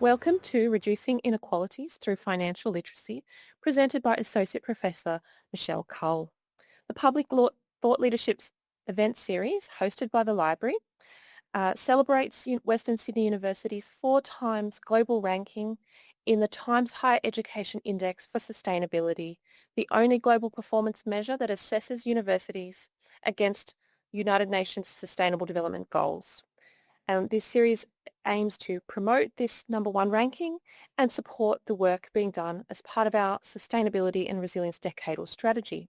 Welcome to Reducing Inequalities Through Financial Literacy, presented by Associate Professor Michelle Cull. The Thought Leadership's event series, hosted by the library, celebrates Western Sydney University's 4 times global ranking in the Times Higher Education Index for Sustainability, the only global performance measure that assesses universities against United Nations Sustainable Development Goals. This series aims to promote this number 1 ranking and support the work being done as part of our Sustainability and Resilience Decadal Strategy.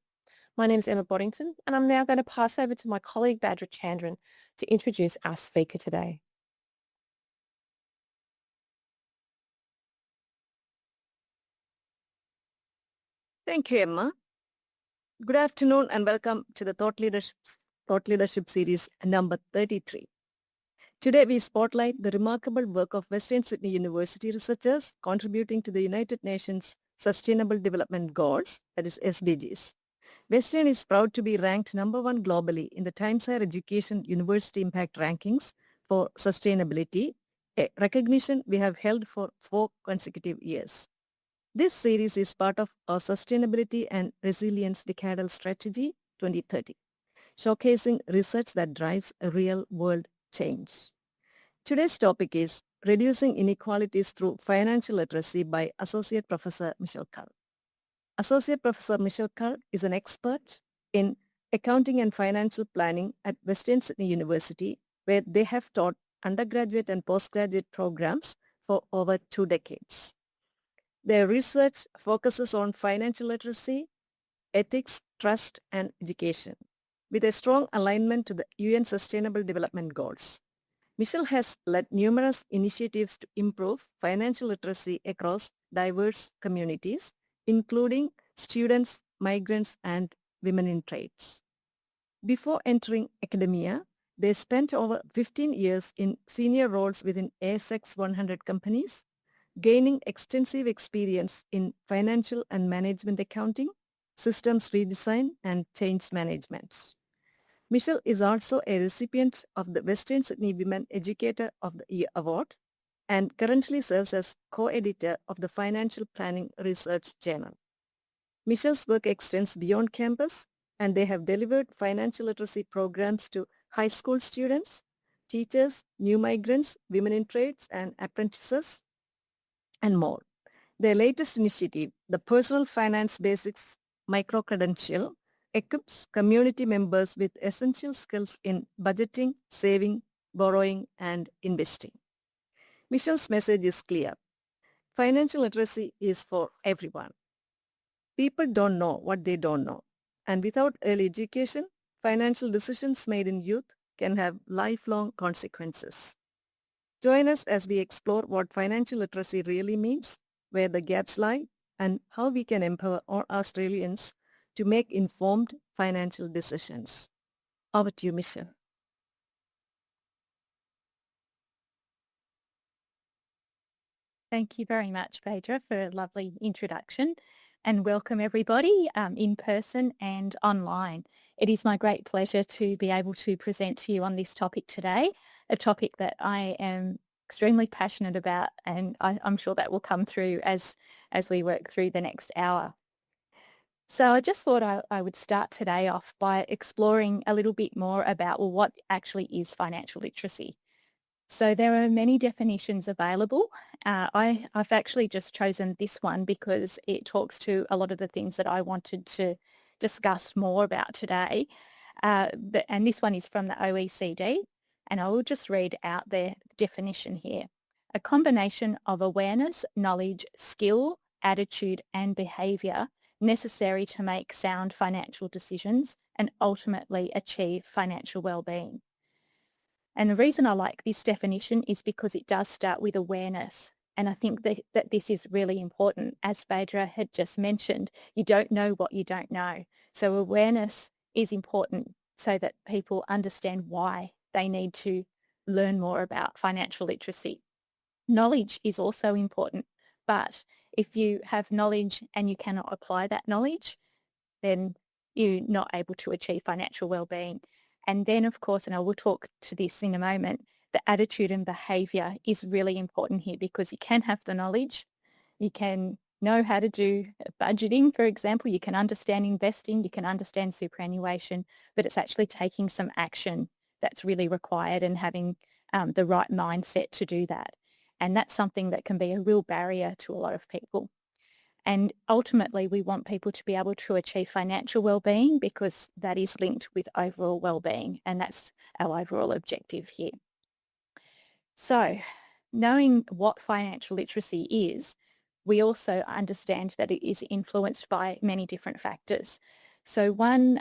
My name is Emma Boddington, and I'm now going to pass over to my colleague Badra Chandran to introduce our speaker today. Thank you, Emma. Good afternoon and welcome to the Thought Leadership Series number 33. Today we spotlight the remarkable work of Western Sydney University researchers contributing to the United Nations Sustainable Development Goals, that is SDGs. Western is proud to be ranked number 1 globally in the Times Higher Education University Impact Rankings for Sustainability, a recognition we have held for 4 consecutive years. This series is part of our Sustainability and Resilience Decadal Strategy 2030, showcasing research that drives a real-world change. Today's topic is Reducing Inequalities Through Financial Literacy by Associate Professor Michelle Cull. Associate Professor Michelle Cull is an expert in accounting and financial planning at Western Sydney University, where they have taught undergraduate and postgraduate programs for over 2 decades. Their research focuses on financial literacy, ethics, trust, and education, with a strong alignment to the UN Sustainable Development Goals. Michelle has led numerous initiatives to improve financial literacy across diverse communities, including students, migrants, and women in trades. Before entering academia, they spent over 15 years in senior roles within ASX 100 companies, gaining extensive experience in financial and management accounting, systems redesign, and change management. Michelle is also a recipient of the Western Sydney Women Educator of the Year Award and currently serves as co-editor of the Financial Planning Research Journal. Michelle's work extends beyond campus, and they have delivered financial literacy programs to high school students, teachers, new migrants, women in trades, and apprentices, and more. Their latest initiative, the Personal Finance Basics Micro-Credential, equips community members with essential skills in budgeting, saving, borrowing, and investing. Michelle's message is clear. Financial literacy is for everyone. People don't know what they don't know, and without early education, financial decisions made in youth can have lifelong consequences. Join us as we explore what financial literacy really means, where the gaps lie, and how we can empower all Australians to make informed financial decisions. Over to you, Michelle. Thank you very much, Phaedra, for a lovely introduction, and welcome everybody in person and online. It is my great pleasure to be able to present to you on this topic today, a topic that I am extremely passionate about, and I'm sure that will come through as we work through the next hour. So I just thought I would start today off by exploring a little bit more about, well, what actually is financial literacy? So there are many definitions available. I've actually just chosen this one because it talks to a lot of the things that I wanted to discuss more about today. And this one is from the OECD, and I will just read out their definition here. A combination of awareness, knowledge, skill, attitude, and behaviour necessary to make sound financial decisions and ultimately achieve financial well-being. And the reason I like this definition is because it does start with awareness. And I think that this is really important. As Phaedra had just mentioned, you don't know what you don't know. So awareness is important so that people understand why they need to learn more about financial literacy. Knowledge is also important, but if you have knowledge and you cannot apply that knowledge, then you're not able to achieve financial well-being. And then, of course, and I will talk to this in a moment, the attitude and behaviour is really important here, because you can have the knowledge, you can know how to do budgeting, for example, you can understand investing, you can understand superannuation, but it's actually taking some action that's really required and having the right mindset to do that. And that's something that can be a real barrier to a lot of people. And ultimately, we want people to be able to achieve financial well-being, because that is linked with overall well-being, and that's our overall objective here. So, knowing what financial literacy is, we also understand that it is influenced by many different factors. So one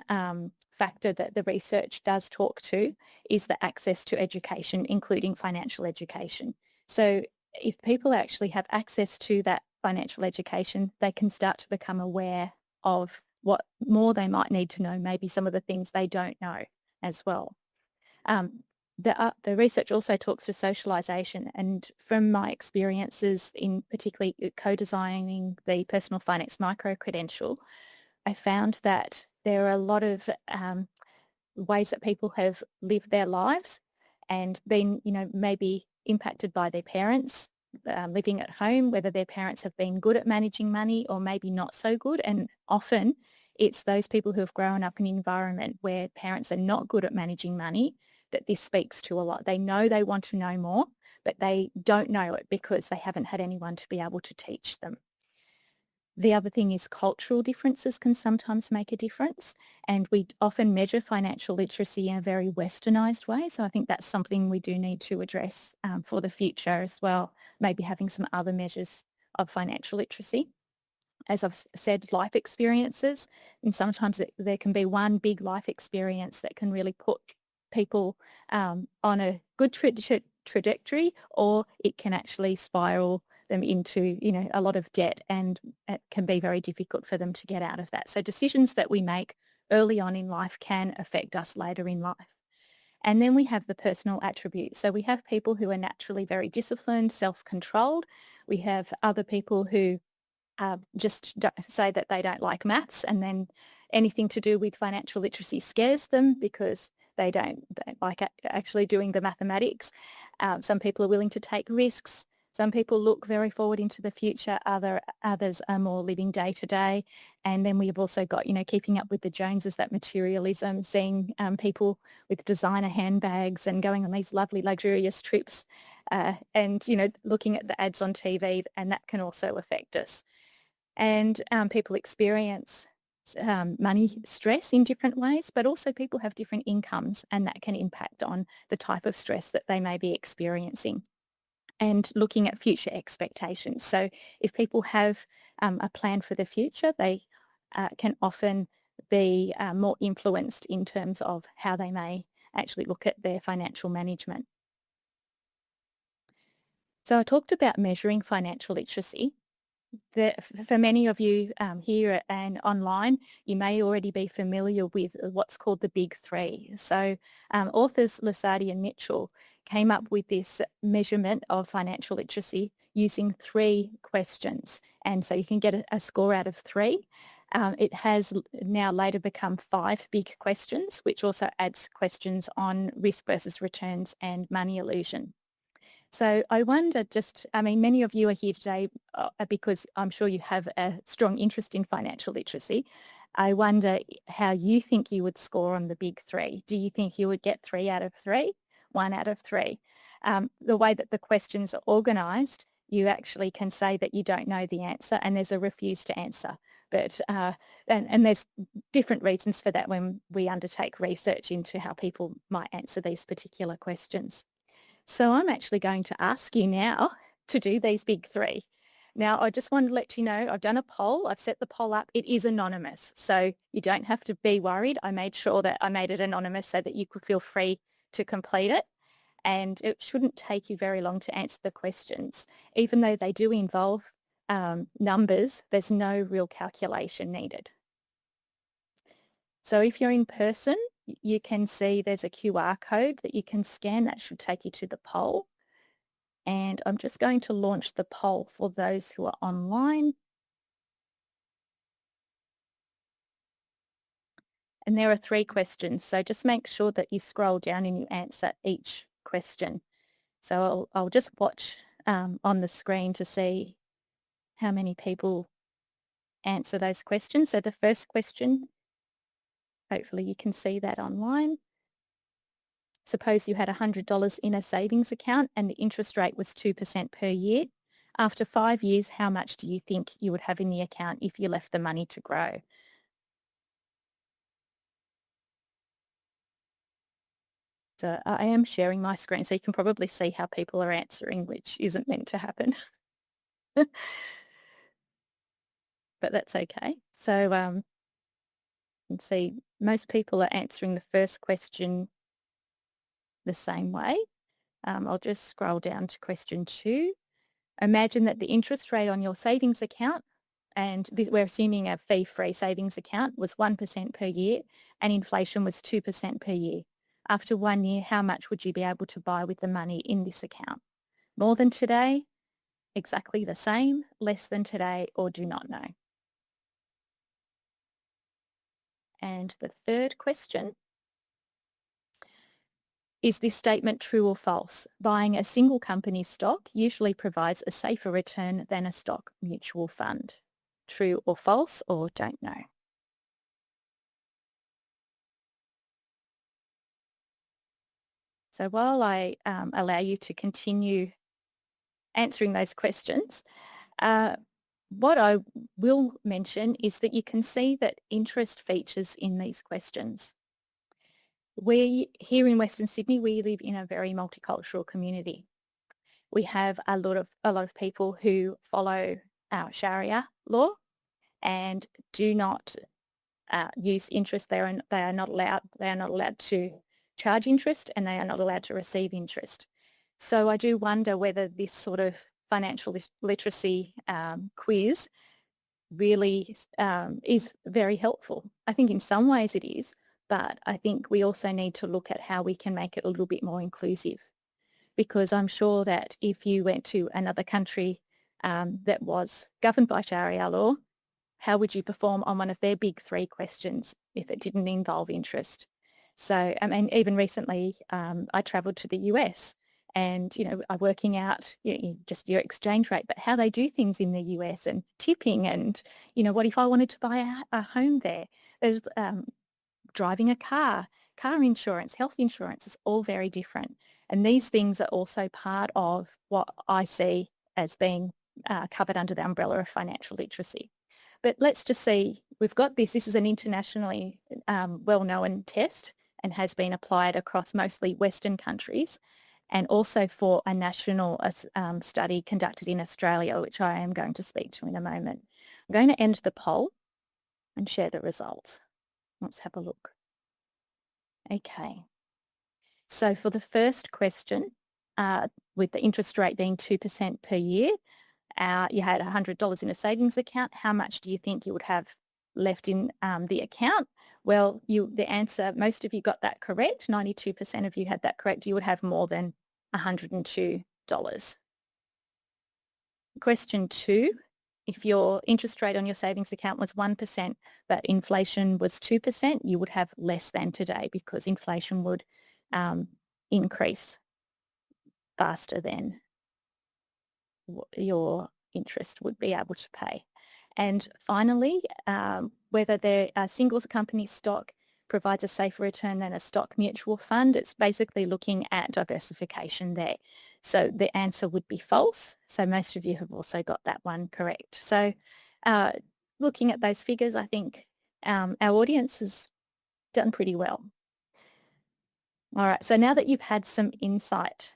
factor that the research does talk to is the access to education, including financial education. So if people actually have access to that financial education, they can start to become aware of what more they might need to know, maybe some of the things they don't know as well. Um, the research also talks to socialisation, and from my experiences in particularly co-designing the personal finance micro-credential, I found that there are a lot of ways that people have lived their lives and been, maybe impacted by their parents living at home, whether their parents have been good at managing money or maybe not so good. And often it's those people who have grown up in an environment where parents are not good at managing money that this speaks to a lot. They know they want to know more, but they don't know it because they haven't had anyone to be able to teach them. The other thing is cultural differences can sometimes make a difference, and we often measure financial literacy in a very westernised way. So I think that's something we do need to address for the future as well, maybe having some other measures of financial literacy. As I've said, life experiences, and sometimes there can be one big life experience that can really put people on a good trajectory, or it can actually spiral them into, a lot of debt, and it can be very difficult for them to get out of that. So decisions that we make early on in life can affect us later in life. And then we have the personal attributes. So we have people who are naturally very disciplined, self-controlled. We have other people who just say that they don't like maths, and then anything to do with financial literacy scares them because they don't like actually doing the mathematics. Some people are willing to take risks. Some people look very forward into the future. Others are more living day to day. And then we've also got, keeping up with the Joneses, that materialism, seeing people with designer handbags and going on these lovely luxurious trips and, looking at the ads on TV, and that can also affect us. And people experience money stress in different ways, but also people have different incomes, and that can impact on the type of stress that they may be experiencing. And looking at future expectations. So if people have a plan for the future, they can often be more influenced in terms of how they may actually look at their financial management. So I talked about measuring financial literacy. For many of you here and online, you may already be familiar with what's called the Big Three. So authors Lusardi and Mitchell came up with this measurement of financial literacy using 3 questions. And so you can get a score out of 3. It has now later become 5 big questions, which also adds questions on risk versus returns and money illusion. So I wonder many of you are here today because I'm sure you have a strong interest in financial literacy. I wonder how you think you would score on the Big Three. Do you think you would get 3 out of 3, 1 out of 3? The way that the questions are organised, you actually can say that you don't know the answer, and there's a refuse to answer. But and there's different reasons for that when we undertake research into how people might answer these particular questions. So I'm actually going to ask you now to do these Big Three. Now, I just want to let you know, I've done a poll. I've set the poll up. It is anonymous, so you don't have to be worried. I made sure that I made it anonymous so that you could feel free to complete it. And it shouldn't take you very long to answer the questions. Even though they do involve numbers, there's no real calculation needed. So if you're in person, you can see there's a QR code that you can scan. That should take you to the poll. And I'm just going to launch the poll for those who are online. And there are 3 questions, so just make sure that you scroll down and you answer each question. So I'll just watch on the screen to see how many people answer those questions. So the first question, hopefully you can see that online. Suppose you had $100 in a savings account and the interest rate was 2% per year. After 5 years, how much do you think you would have in the account if you left the money to grow? So I am sharing my screen, so you can probably see how people are answering, which isn't meant to happen, but that's okay. So you can see most people are answering the first question the same way. I'll just scroll down to question 2. Imagine that the interest rate on your savings account, and we're assuming a fee-free savings account, was 1% per year and inflation was 2% per year. After 1 year, how much would you be able to buy with the money in this account? More than today, exactly the same, less than today, or do not know. And the third question, is this statement true or false? Buying a single company's stock usually provides a safer return than a stock mutual fund. True or false, or don't know? So while I allow you to continue answering those questions, uh, what I will mention is that you can see that interest features in these questions. We, here in Western Sydney, we live in a very multicultural community. We have a lot of people who follow our Sharia law and do not use interest. They are not allowed to charge interest, and they are not allowed to receive interest. So I do wonder whether this sort of financial literacy quiz really is very helpful. I think in some ways it is, but I think we also need to look at how we can make it a little bit more inclusive, because I'm sure that if you went to another country that was governed by Sharia law, how would you perform on one of their big 3 questions if it didn't involve interest? So, I mean, even recently, I travelled to the US, and, I'm working out just your exchange rate, but how they do things in the US, and tipping, and, what if I wanted to buy a home there? There's driving a car insurance, health insurance is all very different. And these things are also part of what I see as being covered under the umbrella of financial literacy. But let's just see, we've got this. This is an internationally well-known test and has been applied across mostly Western countries, and also for a national study conducted in Australia, which I am going to speak to in a moment. I'm going to end the poll and share the results. Let's have a look. Okay. So for the first question, with the interest rate being 2% per year, you had $100 in a savings account. How much do you think you would have left in the account? Well, the answer, most of you got that correct. 92% of you had that correct. You would have more than $102. Question 2, if your interest rate on your savings account was 1%, but inflation was 2%, you would have less than today, because inflation would increase faster than your interest would be able to pay. And finally, whether a single company stock provides a safer return than a stock mutual fund, it's basically looking at diversification there. So the answer would be false. So most of you have also got that one correct. So looking at those figures, I think our audience has done pretty well. All right, so now that you've had some insight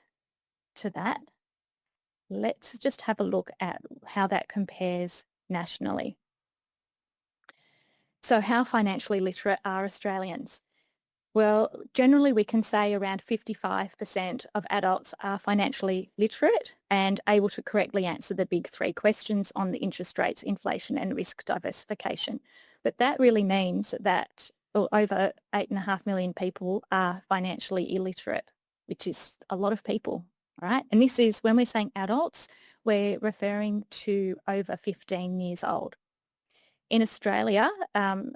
to that, let's just have a look at how that compares nationally. So how financially literate are Australians? Well, generally we can say around 55% of adults are financially literate and able to correctly answer the big 3 questions on the interest rates, inflation and risk diversification. But that really means that over 8.5 million people are financially illiterate, which is a lot of people, right? And this is, when we're saying adults, we're referring to over 15 years old. In Australia,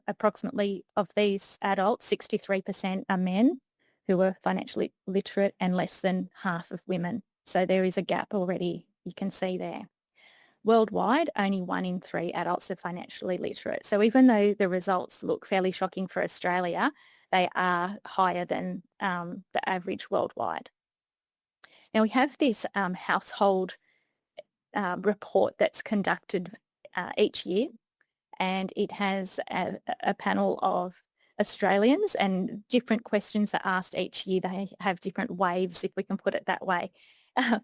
approximately of these adults, 63% are men who are financially literate, and less than half of women. So there is a gap already, you can see there. Worldwide, only 1 in 3 adults are financially literate. So even though the results look fairly shocking for Australia, they are higher than the average worldwide. Now we have this household report that's conducted each year, and it has a panel of Australians, and different questions are asked each year. They have different waves, if we can put it that way.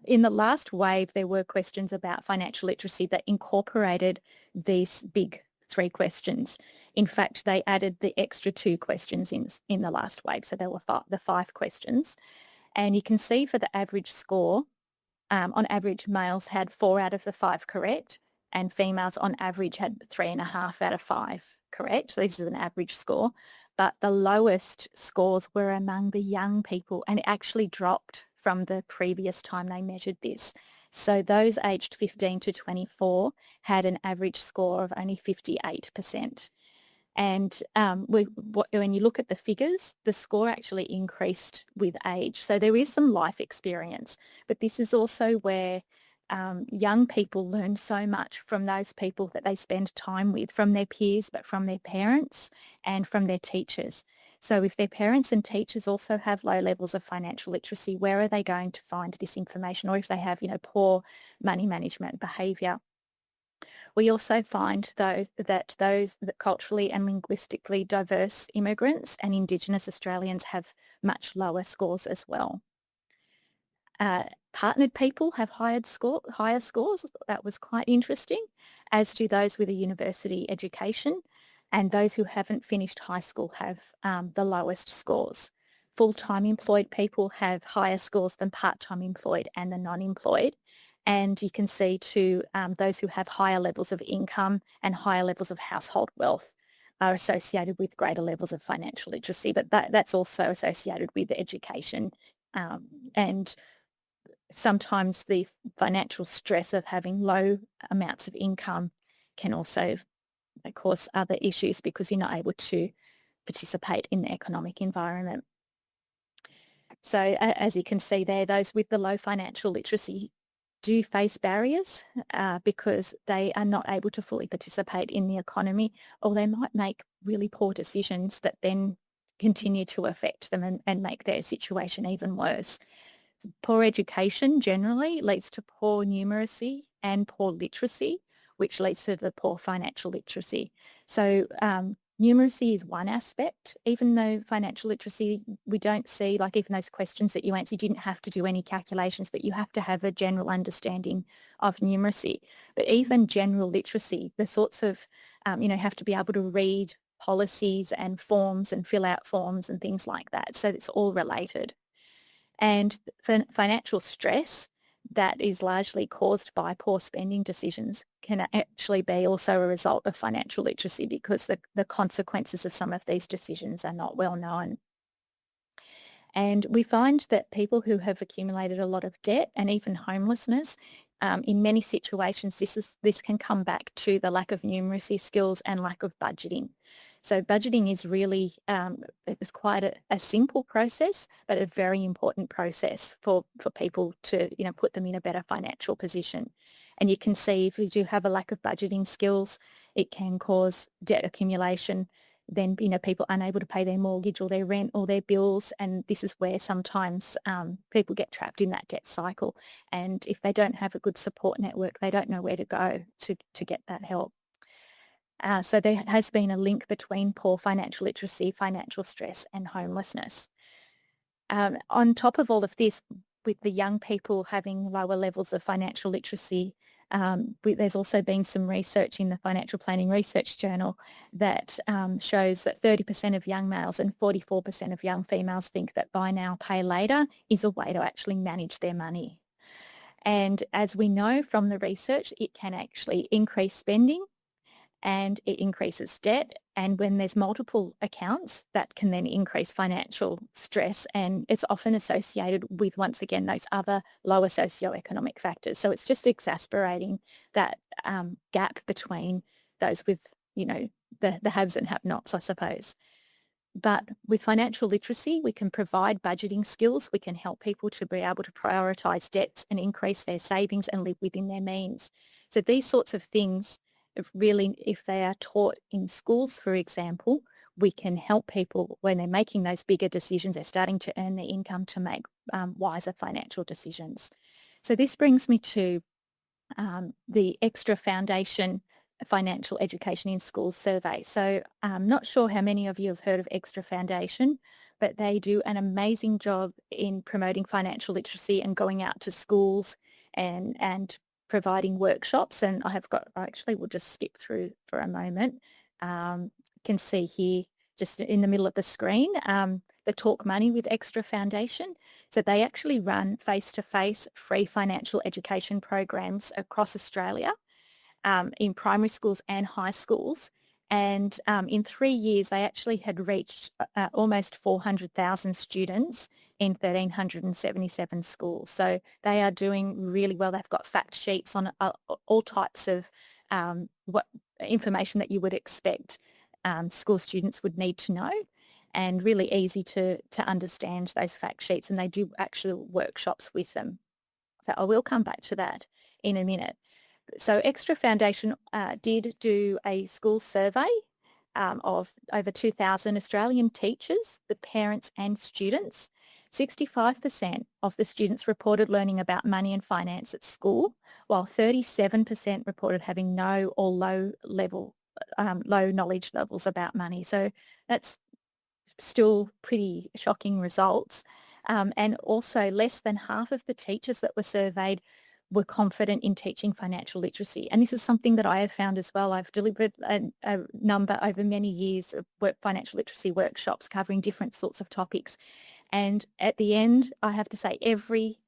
In the last wave, there were questions about financial literacy that incorporated these big 3 questions. In fact, they added the extra 2 questions in the last wave, so there were the 5 questions. And you can see for the average score, on average, males had 4 out of the 5 correct, and females on average had 3.5 out of 5 correct. So this is an average score. But the lowest scores were among the young people, and it actually dropped from the previous time they measured this. So those aged 15 to 24 had an average score of only 58%. And when you look at the figures, the score actually increased with age. So there is some life experience, but this is also where young people learn so much from those people that they spend time with, from their peers, but from their parents and from their teachers. So if their parents and teachers also have low levels of financial literacy, where are they going to find this information? Or if they have, poor money management behaviour. We also find those culturally and linguistically diverse immigrants and Indigenous Australians have much lower scores as well. Partnered people have higher scores. That was quite interesting, as do those with a university education, and those who haven't finished high school have the lowest scores. Full-time employed people have higher scores than part-time employed and the non-employed. And you can see too, those who have higher levels of income and higher levels of household wealth are associated with greater levels of financial literacy, but that's also associated with education. And sometimes the financial stress of having low amounts of income can also cause other issues because you're not able to participate in the economic environment. So as you can see there, those with the low financial literacy do face barriers because they are not able to fully participate in the economy, or they might make really poor decisions that then continue to affect them and make their situation even worse. Poor education generally leads to poor numeracy and poor literacy, which leads to the poor financial literacy. So numeracy is one aspect. Even though financial literacy, we don't see, like even those questions that you answered, you didn't have to do any calculations, but you have to have a general understanding of numeracy. But even general literacy, the sorts of, have to be able to read policies and forms and fill out forms and things like that. So it's all related. And financial stress that is largely caused by poor spending decisions can actually be also a result of financial literacy because the consequences of some of these decisions are not well known. And we find that people who have accumulated a lot of debt and even homelessness, in many situations, this can come back to the lack of numeracy skills and lack of budgeting. So budgeting is really, it's quite a simple process, but a very important process for people to, put them in a better financial position. And you can see if you do have a lack of budgeting skills, it can cause debt accumulation, then, people unable to pay their mortgage or their rent or their bills. And this is where sometimes people get trapped in that debt cycle. And if they don't have a good support network, they don't know where to go to get that help. So there has been a link between poor financial literacy, financial stress and homelessness. On top of all of this, with the young people having lower levels of financial literacy, there's also been some research in the Financial Planning Research Journal that shows that 30% of young males and 44% of young females think that buy now, pay later is a way to actually manage their money. And as we know from the research, it can actually increase spending and it increases debt. And when there's multiple accounts, that can then increase financial stress. And it's often associated with, once again, those other lower socioeconomic factors. So it's just exasperating that gap between those with, the haves and have-nots, I suppose. But with financial literacy, we can provide budgeting skills. We can help people to be able to prioritise debts and increase their savings and live within their means. So these sorts of things, if they are taught in schools, for example, we can help people when they're making those bigger decisions, they're starting to earn their income to make wiser financial decisions. So this brings me to the Extra Foundation Financial Education in Schools survey. So I'm not sure how many of you have heard of Extra Foundation, but they do an amazing job in promoting financial literacy and going out to schools and providing workshops. And we'll just skip through for a moment. You can see here, just in the middle of the screen, the Talk Money with Extra Foundation. So they actually run face-to-face free financial education programs across Australia in primary schools and high schools. And in 3 years, they actually had reached almost 400,000 students in 1,377 schools. So they are doing really well. They've got fact sheets on all types of what information that you would expect school students would need to know, and really easy to understand those fact sheets, and they do actual workshops with them. So I will come back to that in a minute. So Extra Foundation did do a school survey of over 2,000 Australian teachers, the parents and students. 65% of the students reported learning about money and finance at school, while 37% reported having no or low knowledge levels about money. So that's still pretty shocking results. And also less than half of the teachers that were surveyed were confident in teaching financial literacy. And this is something that I have found as well. I've delivered a number over many years of financial literacy workshops covering different sorts of topics. And at the end, I have to say, every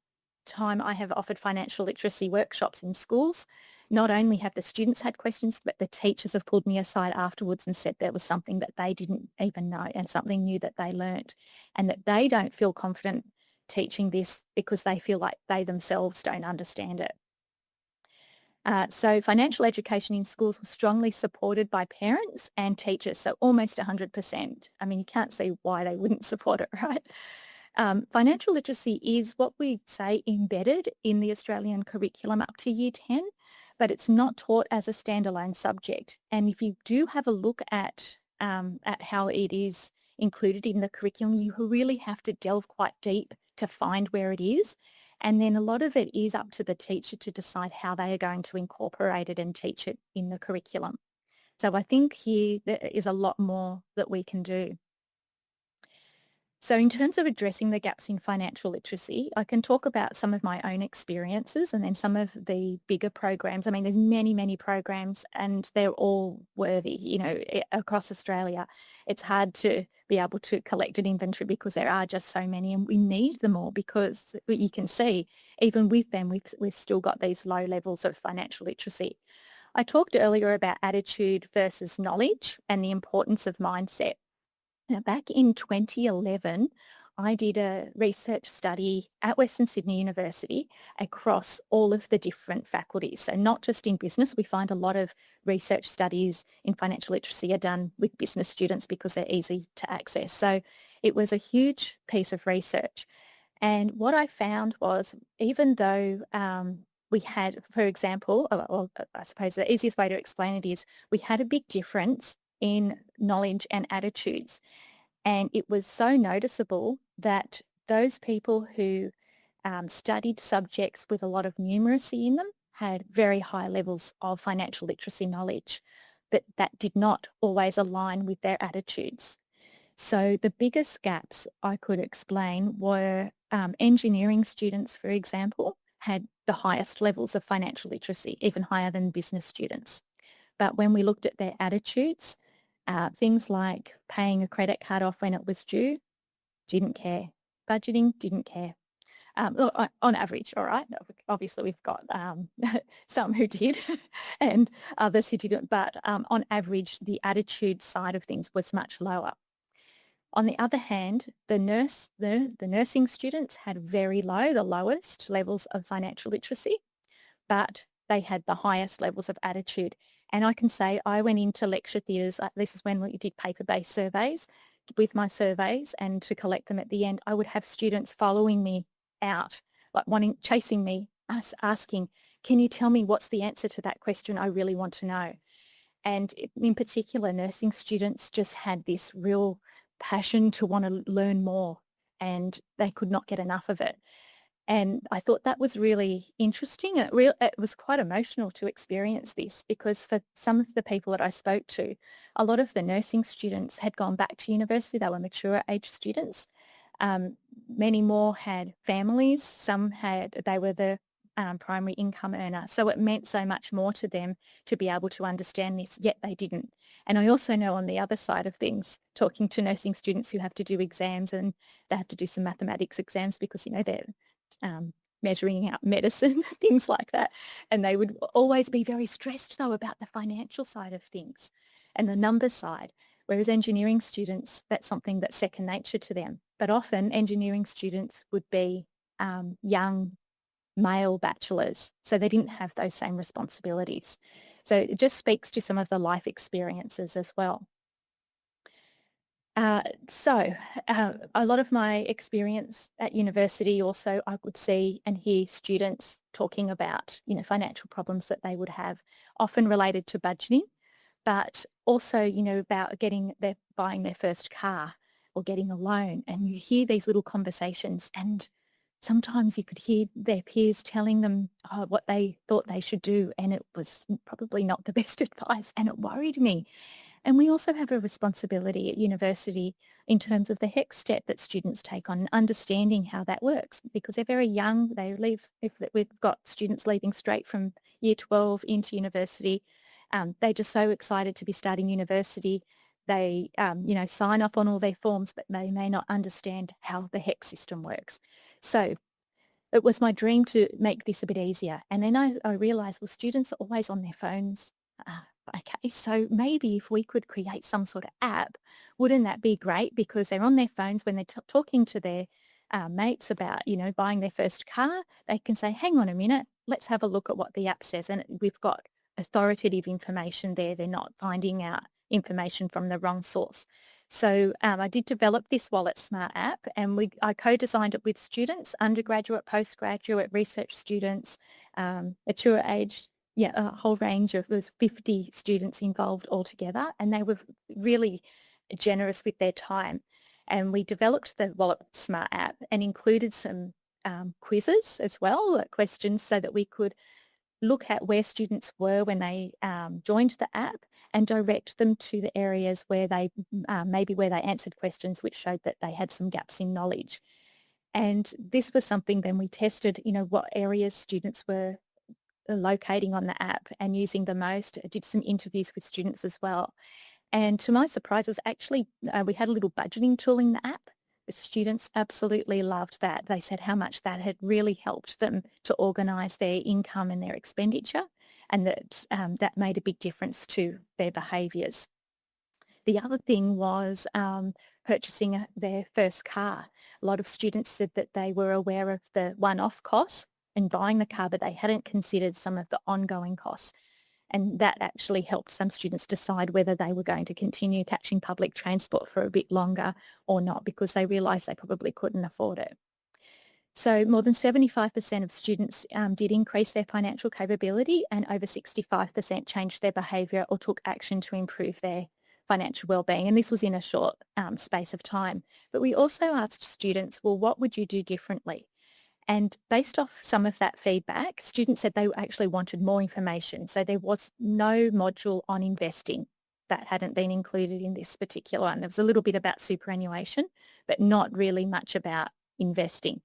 time I have offered financial literacy workshops in schools, not only have the students had questions, but the teachers have pulled me aside afterwards and said there was something that they didn't even know and something new that they learnt, and that they don't feel confident teaching this because they feel like they themselves don't understand it. So financial education in schools was strongly supported by parents and teachers, so almost 100%. I mean, you can't see why they wouldn't support it, right? Financial literacy is what we say embedded in the Australian curriculum up to Year 10, but it's not taught as a standalone subject. And if you do have a look at how it is included in the curriculum, you really have to delve quite deep to find where it is. And then a lot of it is up to the teacher to decide how they are going to incorporate it and teach it in the curriculum. So I think here there is a lot more that we can do. So in terms of addressing the gaps in financial literacy, I can talk about some of my own experiences and then some of the bigger programs. I mean, there's many, many programs and they're all worthy, across Australia. It's hard to be able to collect an inventory because there are just so many, and we need them all because you can see even with them, we've still got these low levels of financial literacy. I talked earlier about attitude versus knowledge and the importance of mindset. Now, back in 2011, I did a research study at Western Sydney University across all of the different faculties. So not just in business, we find a lot of research studies in financial literacy are done with business students because they're easy to access. So it was a huge piece of research. And what I found was, even though we had, for example, I suppose the easiest way to explain it is we had a big difference in knowledge and attitudes. And it was so noticeable that those people who studied subjects with a lot of numeracy in them had very high levels of financial literacy knowledge, but that did not always align with their attitudes. So the biggest gaps I could explain were engineering students, for example, had the highest levels of financial literacy, even higher than business students. But when we looked at their attitudes, things like paying a credit card off when it was due, didn't care. Budgeting, didn't care. On average, all right. Obviously, we've got some who did and others who didn't, but on average, the attitude side of things was much lower. On the other hand, the nursing students had very low, the lowest levels of financial literacy, but they had the highest levels of attitude. And I can say I went into lecture theatres, this is when we did paper-based surveys, with my surveys and to collect them at the end, I would have students following me out, like chasing me, asking, can you tell me what's the answer to that question? I really want to know. And in particular, nursing students just had this real passion to want to learn more, and they could not get enough of it. And I thought that was really interesting. It was quite emotional to experience this, because for some of the people that I spoke to, a lot of the nursing students had gone back to university. They were mature age students. Um, Many more had families. They were the primary income earner. So it meant so much more to them to be able to understand this, yet they didn't. And I also know on the other side of things, talking to nursing students who have to do exams, and they have to do some mathematics exams because, they're measuring out medicine, things like that. And they would always be very stressed, though, about the financial side of things and the numbers side. Whereas engineering students, that's something that's second nature to them. But often engineering students would be young male bachelors, so they didn't have those same responsibilities. So it just speaks to some of the life experiences as well. A lot of my experience at university also, I would see and hear students talking about, financial problems that they would have, often related to budgeting, but also, about buying their first car or getting a loan. And you hear these little conversations, and sometimes you could hear their peers telling them what they thought they should do, and it was probably not the best advice, and it worried me. And we also have a responsibility at university in terms of the HEC step that students take on, and understanding how that works, because they're very young. They leave, if we've got students leaving straight from year 12 into university, they're just so excited to be starting university. They, sign up on all their forms, but they may not understand how the HEC system works. So it was my dream to make this a bit easier. And then I realized, well, students are always on their phones. Okay, so maybe if we could create some sort of app, wouldn't that be great? Because they're on their phones when they're talking to their mates about, buying their first car, they can say, hang on a minute, let's have a look at what the app says. And we've got authoritative information there. They're not finding out information from the wrong source. So I did develop this Wallet Smart app, and I co-designed it with students, undergraduate, postgraduate, research students, mature age, a whole range of, there's 50 students involved altogether, and they were really generous with their time. And we developed the Wallet Smart app and included some quizzes as well, questions, so that we could look at where students were when they joined the app and direct them to the areas where maybe where they answered questions which showed that they had some gaps in knowledge. And this was something then we tested, what areas students were locating on the app and using the most. I did some interviews with students as well. And to my surprise, it was actually, we had a little budgeting tool in the app. The students absolutely loved that. They said how much that had really helped them to organise their income and their expenditure, and that made a big difference to their behaviours. The other thing was purchasing their first car. A lot of students said that they were aware of the one-off costs in buying the car, but they hadn't considered some of the ongoing costs. And that actually helped some students decide whether they were going to continue catching public transport for a bit longer or not, because they realised they probably couldn't afford it. So more than 75% of students did increase their financial capability, and over 65% changed their behaviour or took action to improve their financial wellbeing. And this was in a short space of time. But we also asked students, well, what would you do differently? And based off some of that feedback, students said they actually wanted more information. So there was no module on investing that hadn't been included in this particular one. There was a little bit about superannuation, but not really much about investing.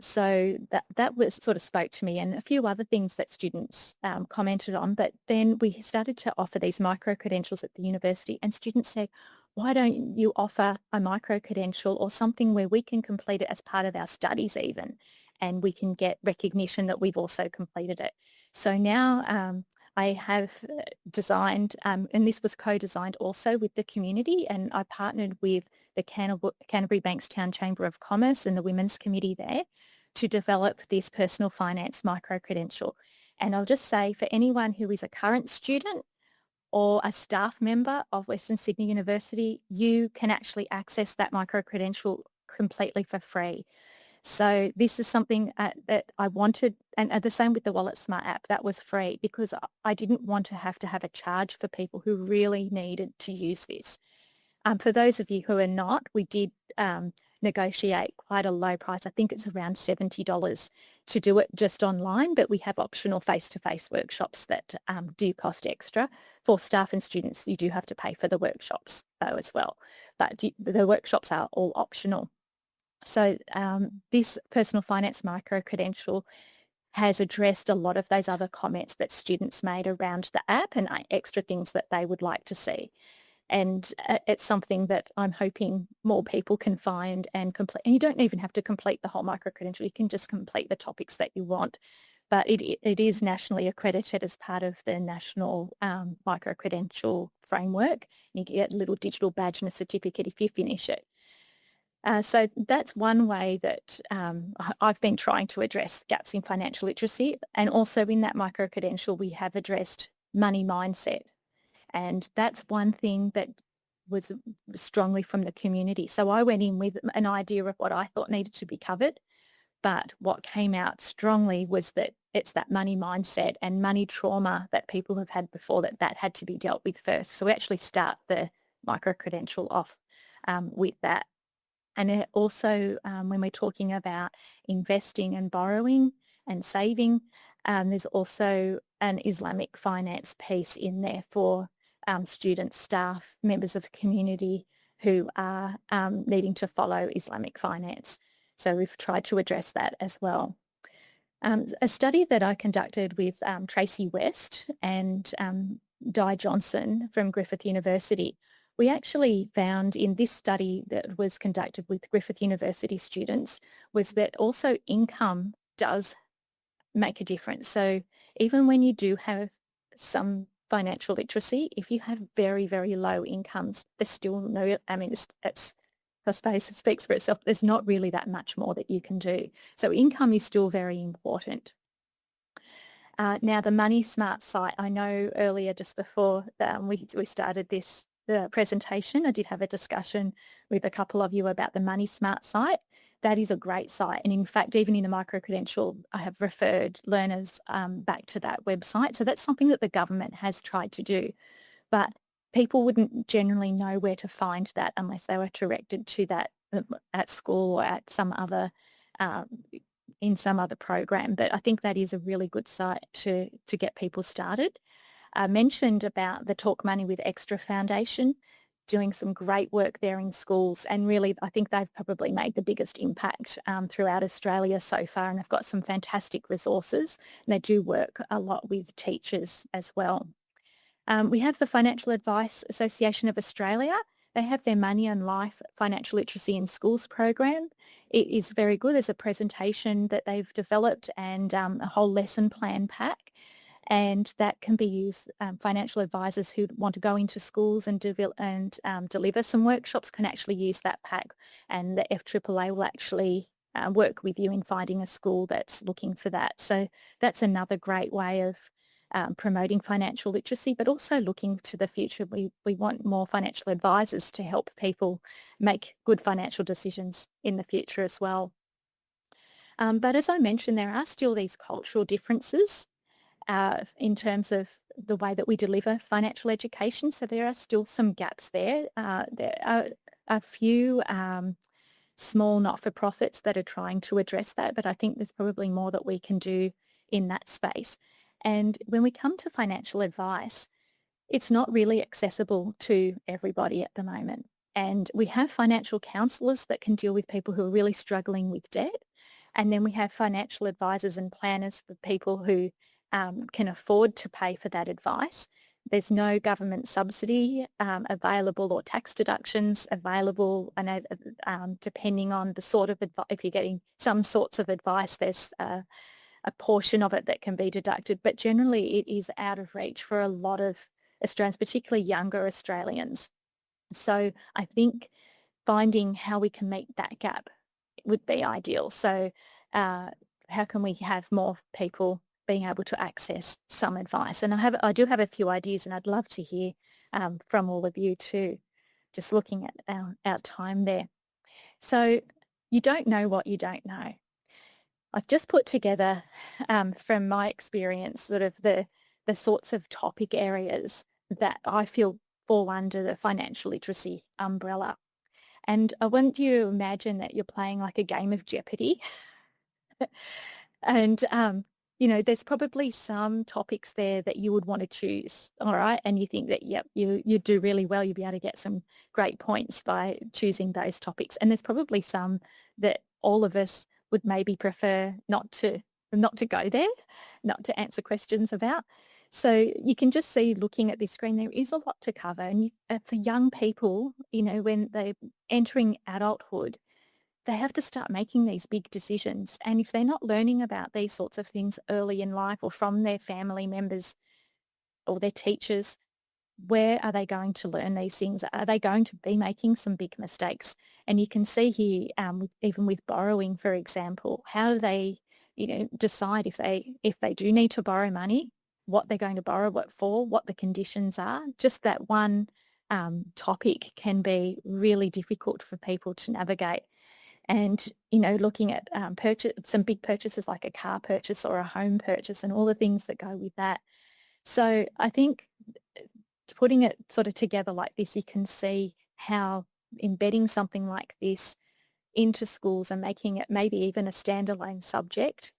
So that was sort of spoke to me, and a few other things that students commented on. But then we started to offer these micro-credentials at the university, and students said, why don't you offer a micro-credential or something where we can complete it as part of our studies even, and we can get recognition that we've also completed it. So now I have designed, and this was co-designed also with the community, and I partnered with the Canterbury Bankstown Chamber of Commerce and the Women's Committee there to develop this personal finance micro-credential. And I'll just say, for anyone who is a current student or a staff member of Western Sydney University, you can actually access that micro-credential completely for free. So this is something that I wanted, and the same with the Wallet Smart app, that was free because I didn't want to have a charge for people who really needed to use this. For those of you who are not, we did negotiate quite a low price. I think it's around $70 to do it just online, but we have optional face-to-face workshops that do cost extra. For staff and students, you do have to pay for the workshops though as well, but the workshops are all optional. So this personal finance micro-credential has addressed a lot of those other comments that students made around the app and extra things that they would like to see. And it's something that I'm hoping more people can find and complete. And you don't even have to complete the whole micro-credential. You can just complete the topics that you want. But it is nationally accredited as part of the national micro-credential framework. You get a little digital badge and a certificate if you finish it. So that's one way that I've been trying to address gaps in financial literacy. And also in that micro-credential, we have addressed money mindset. And that's one thing that was strongly from the community. So I went in with an idea of what I thought needed to be covered. But what came out strongly was that it's that money mindset and money trauma that people have had before that had to be dealt with first. So we actually start the micro-credential off with that. And it also, when we're talking about investing and borrowing and saving, there's also an Islamic finance piece in there for students, staff, members of the community who are needing to follow Islamic finance. So we've tried to address that as well. A study that I conducted with Tracy West and Di Johnson from Griffith University, we actually found in this study that was conducted with Griffith University students was that also income does make a difference. So even when you do have some financial literacy, if you have very, very low incomes, there's still no, I mean, I suppose it speaks for itself. There's not really that much more that you can do. So income is still very important. Now, the Money Smart site, I know earlier just before we started the presentation, I did have a discussion with a couple of you about the Money Smart site. That is a great site. And in fact, even in the micro-credential, I have referred learners back to that website. So that's something that the government has tried to do. But people wouldn't generally know where to find that unless they were directed to that at school or at some other in some other program. But I think that is a really good site to get people started. I mentioned about the Talk Money with Extra Foundation, doing some great work there in schools, and really I think they've probably made the biggest impact throughout Australia so far, and they've got some fantastic resources, and they do work a lot with teachers as well. We have the Financial Advice Association of Australia. They have their Money and Life Financial Literacy in Schools program. It is very good. There's a presentation that they've developed and a whole lesson plan pack. And that can be used, financial advisors who want to go into schools and deliver some workshops can actually use that pack, and the FAAA will actually work with you in finding a school that's looking for that. So that's another great way of promoting financial literacy, but also looking to the future. We want more financial advisors to help people make good financial decisions in the future as well. But as I mentioned, there are still these cultural differences in terms of the way that we deliver financial education. So there are still some gaps there. There are a few small not-for-profits that are trying to address that, but I think there's probably more that we can do in that space. And when we come to financial advice, it's not really accessible to everybody at the moment. And we have financial counsellors that can deal with people who are really struggling with debt. And then we have financial advisors and planners for people who can afford to pay for that advice. There's no government subsidy available or tax deductions available, and depending on the sort of advice, if you're getting some sorts of advice, there's a portion of it that can be deducted, but generally it is out of reach for a lot of Australians, particularly younger Australians. So I think finding how we can meet that gap would be ideal. So how can we have more people being able to access some advice. And I do have a few ideas, and I'd love to hear from all of you too, just looking at our time there. So you don't know what you don't know. I've just put together, from my experience, sort of the sorts of topic areas that I feel fall under the financial literacy umbrella. And I want you to imagine that you're playing like a game of Jeopardy. And, there's probably some topics there that you would want to choose, all right? And you think that, yep, you do really well. You'll be able to get some great points by choosing those topics. And there's probably some that all of us would maybe prefer not to go there, not to answer questions about. So you can just see, looking at this screen, there is a lot to cover. And for young people, when they're entering adulthood, they have to start making these big decisions. And if they're not learning about these sorts of things early in life or from their family members or their teachers, where are they going to learn these things? Are they going to be making some big mistakes? And you can see here, even with borrowing, for example, how do they, decide if they do need to borrow money, what they're going to borrow, what for, what the conditions are. Just that one topic can be really difficult for people to navigate. And, looking at some big purchases like a car purchase or a home purchase and all the things that go with that. So I think putting it sort of together like this, you can see how embedding something like this into schools and making it maybe even a standalone subject,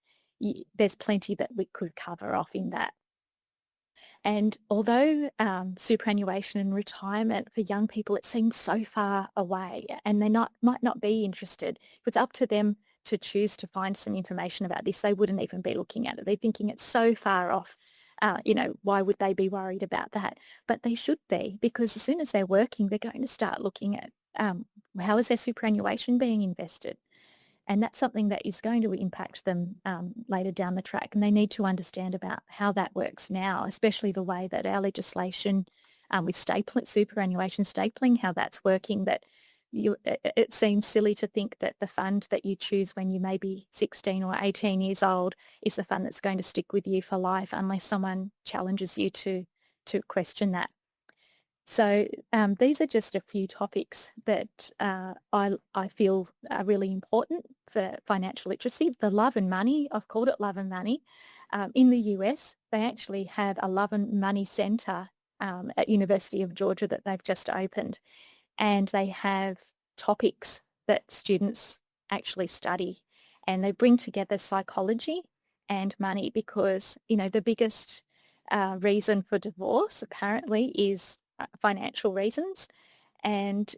there's plenty that we could cover off in that. And although superannuation and retirement for young people, it seems so far away, and they might not be interested. If it's up to them to choose to find some information about this, they wouldn't even be looking at it. They're thinking it's so far off. Why would they be worried about that? But they should be, because as soon as they're working, they're going to start looking at how is their superannuation being invested? And that's something that is going to impact them later down the track. And they need to understand about how that works now, especially the way that our legislation with superannuation stapling, how that's working, that it seems silly to think that the fund that you choose when you may be 16 or 18 years old is the fund that's going to stick with you for life unless someone challenges you to question that. So these are just a few topics that I feel are really important for financial literacy. The Love and Money, I've called it Love and Money. In the US, they actually have a Love and Money Centre at University of Georgia that they've just opened. And they have topics that students actually study. And they bring together psychology and money because, the biggest reason for divorce apparently is financial reasons. And,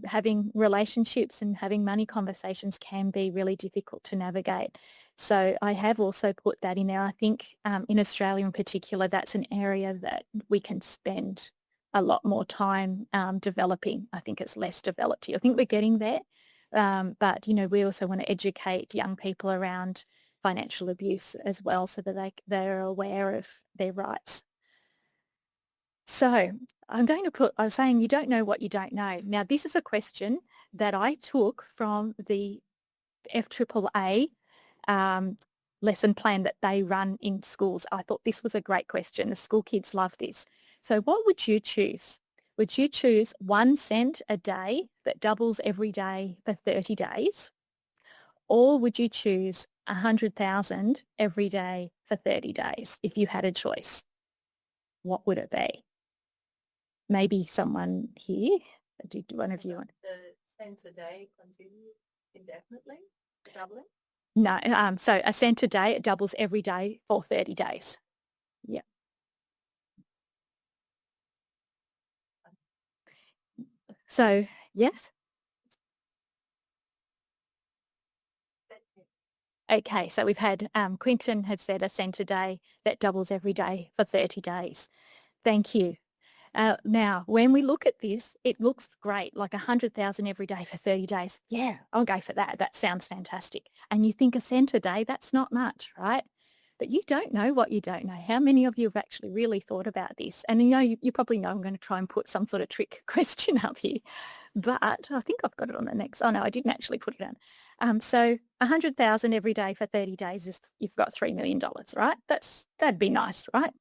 having relationships and having money conversations can be really difficult to navigate. So I have also put that in there. I think in Australia in particular, that's an area that we can spend a lot more time developing. I think it's less developed here. I think we're getting there. But, we also want to educate young people around financial abuse as well so that they're aware of their rights. So I was saying you don't know what you don't know. Now, this is a question that I took from the FAAA lesson plan that they run in schools. I thought this was a great question. The school kids love this. So what would you choose? Would you choose 1 cent a day that doubles every day for 30 days? Or would you choose 100,000 every day for 30 days if you had a choice? What would it be? Maybe someone here. Did one of you want? The cent a day continue indefinitely, doubling? No, so a cent a day, it doubles every day for 30 days. Yeah. So, yes? Okay, so we've had Quinton has said a cent a day that doubles every day for 30 days. Thank you. Now, when we look at this, it looks great, like 100,000 every day for 30 days. Yeah, I'll go for that. That sounds fantastic. And you think a cent a day, that's not much, right? But you don't know what you don't know. How many of you have actually really thought about this? And you probably know I'm going to try and put some sort of trick question up here. But I think I've got it on the next. Oh no, I didn't actually put it on. So 100,000 every day for 30 days is you've got $3 million, right? That'd be nice, right?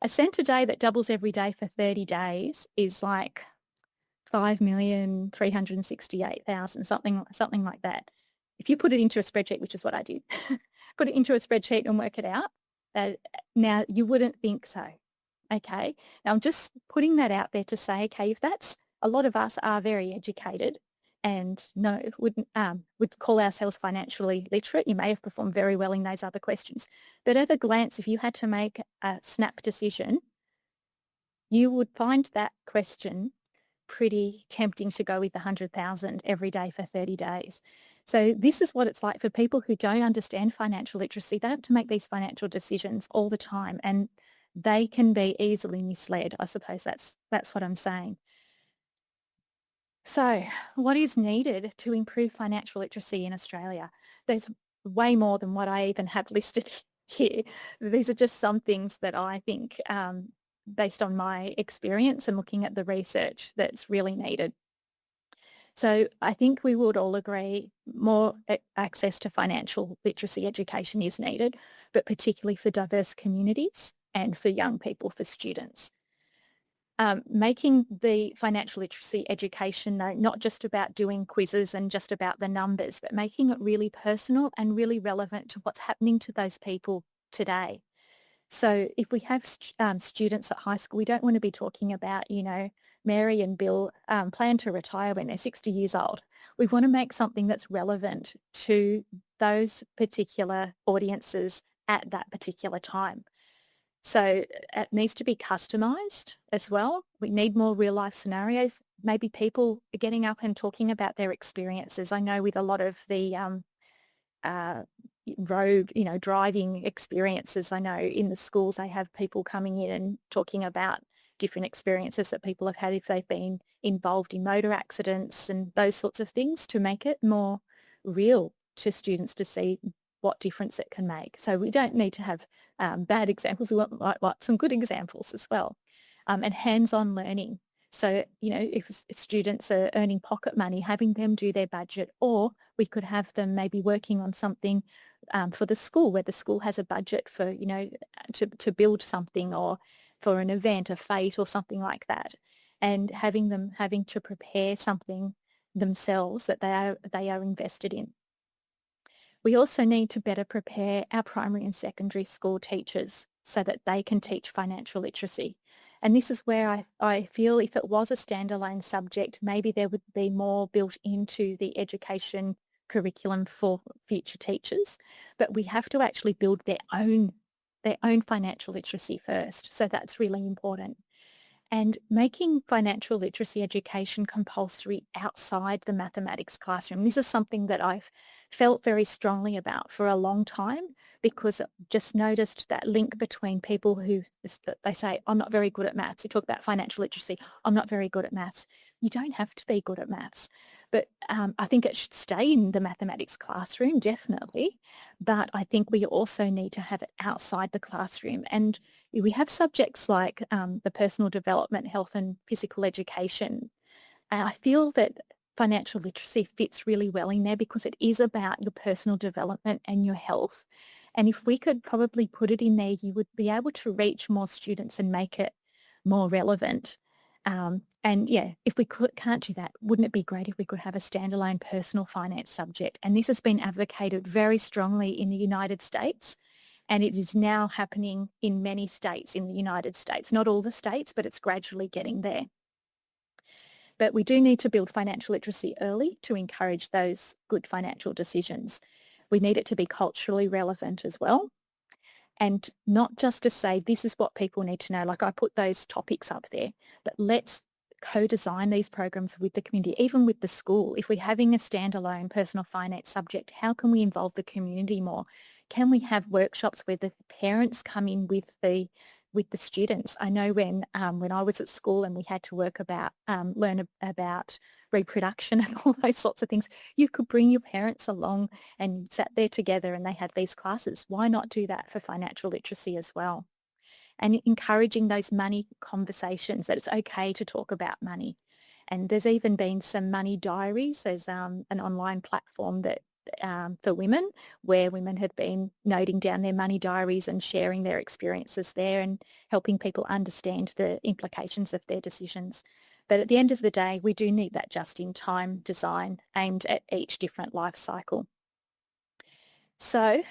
A cent a day that doubles every day for 30 days is like 5,368,000, something like that. If you put it into a spreadsheet, which is what I did, put it into a spreadsheet and work it out, now you wouldn't think so. Okay. Now I'm just putting that out there to say, okay, if that's a lot of us are very educated and no, would call ourselves financially literate. You may have performed very well in those other questions. But at a glance, if you had to make a snap decision, you would find that question pretty tempting to go with the 100,000 every day for 30 days. So this is what it's like for people who don't understand financial literacy. They have to make these financial decisions all the time and they can be easily misled. I suppose that's what I'm saying. So what is needed to improve financial literacy in Australia? There's way more than what I even have listed here. These are just some things that I think, based on my experience and looking at the research, that's really needed. So I think we would all agree more access to financial literacy education is needed, but particularly for diverse communities and for young people, for students. Making the financial literacy education, though, not just about doing quizzes and just about the numbers, but making it really personal and really relevant to what's happening to those people today. So if we have students at high school, we don't want to be talking about, Mary and Bill plan to retire when they're 60 years old. We want to make something that's relevant to those particular audiences at that particular time. So it needs to be customised as well. We need more real life scenarios. Maybe people getting up and talking about their experiences. I know with a lot of the uh, road, driving experiences, I know in the schools they have people coming in and talking about different experiences that people have had if they've been involved in motor accidents and those sorts of things to make it more real to students to see what difference it can make. So we don't need to have bad examples. We want some good examples as well. And hands-on learning. So, if students are earning pocket money, having them do their budget, or we could have them maybe working on something for the school where the school has a budget for, to build something or for an event, a fete or something like that, and having them having to prepare something themselves that they are invested in. We also need to better prepare our primary and secondary school teachers so that they can teach financial literacy. And this is where I feel if it was a standalone subject, maybe there would be more built into the education curriculum for future teachers. But we have to actually build their own financial literacy first. So that's really important. And making financial literacy education compulsory outside the mathematics classroom. This is something that I've felt very strongly about for a long time because I just noticed that link between people who, they say, I'm not very good at maths. You talk about financial literacy. I'm not very good at maths. You don't have to be good at maths. But I think it should stay in the mathematics classroom, definitely. But I think we also need to have it outside the classroom. And we have subjects like the personal development, health and physical education. And I feel that financial literacy fits really well in there because it is about your personal development and your health. And if we could probably put it in there, you would be able to reach more students and make it more relevant. And yeah, if we can't do that, wouldn't it be great if we could have a standalone personal finance subject? And this has been advocated very strongly in the United States. And it is now happening in many states in the United States. Not all the states, but it's gradually getting there. But we do need to build financial literacy early to encourage those good financial decisions. We need it to be culturally relevant as well. And not just to say this is what people need to know, like I put those topics up there, but let's co-design these programs with the community, even with the school. If we're having a standalone personal finance subject, how can we involve the community more? Can we have workshops where the parents come in with the students? I know when I was at school and we had to learn about reproduction and all those sorts of things, you could bring your parents along and you sat there together and they had these classes. Why not do that for financial literacy as well? And encouraging those money conversations, that it's okay to talk about money. And there's even been some money diaries. There's an online platform that for women where women have been noting down their money diaries and sharing their experiences there and helping people understand the implications of their decisions. But at the end of the day, we do need that just-in-time design aimed at each different life cycle. So